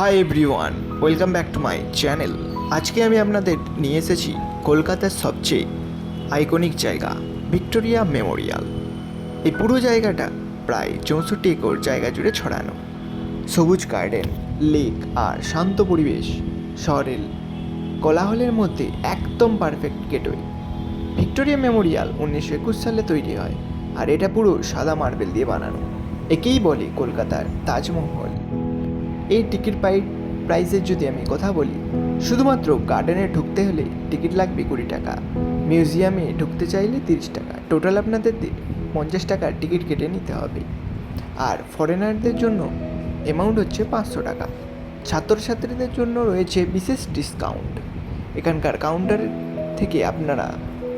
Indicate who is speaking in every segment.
Speaker 1: Hi everyone, welcome back to my channel. আজকে আমি আপনাদের নিয়ে এসেছি কলকাতার সবচেয়ে আইকনিক জায়গা ভিক্টোরিয়া মেমোরিয়াল। এই পুরো জায়গাটা প্রায় 64 একর জায়গা জুড়ে ছড়ানো। সবুজ গার্ডেন, লেক আর শান্ত পরিবেশ শহরের কোলাহলের মধ্যে একদম পারফেক্ট গেটওয়ে। ভিক্টোরিয়া মেমোরিয়াল 1921 সালে তৈরি হয়, আর এটা পুরো সাদা মার্বেল দিয়ে বানানো। একেই বলে কলকাতার তাজমহল। এই টিকিট প্রাইসের যদি আমি কথা বলি, শুধুমাত্র গার্ডেনে ঢুকতে হলে টিকিট লাগবে 20 টাকা, মিউজিয়ামে ঢুকতে চাইলে 30 টাকা, টোটাল আপনাদের 50 টাকার টিকিট কেটে নিতে হবে। আর ফরেনারদের জন্য অ্যামাউন্ট হচ্ছে 500 টাকা। ছাত্রছাত্রীদের জন্য রয়েছে বিশেষ ডিসকাউন্ট। এখানকার কাউন্টার থেকে আপনারা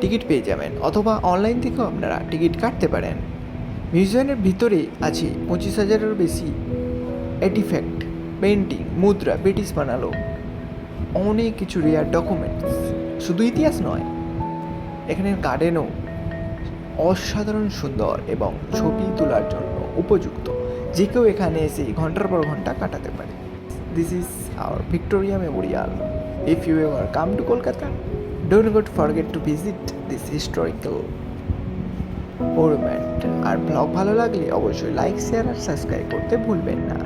Speaker 1: টিকিট পেয়ে যাবেন, অথবা অনলাইন থেকেও আপনারা টিকিট কাটতে পারেন। মিউজিয়ামের ভিতরে আছে 25,000-এরও বেশি আর্টিফ্যাক্ট, পেন্টিং, মুদ্রা, ব্রিটিশ বানালো অনেক কিছু রেয়ার ডকুমেন্টস। শুধু ইতিহাস নয়, এখানের গার্ডেনও অসাধারণ সুন্দর এবং ছবি তোলার জন্য উপযুক্ত। যে কেউ এখানে এসে ঘন্টার পর ঘন্টা কাটাতে পারে। This is our Victoria Memorial. If you ever come to Kolkata, don't forget to visit this historical monument. আর ব্লগ ভালো লাগলে অবশ্যই লাইক, শেয়ার আর সাবস্ক্রাইব করতে ভুলবেন না।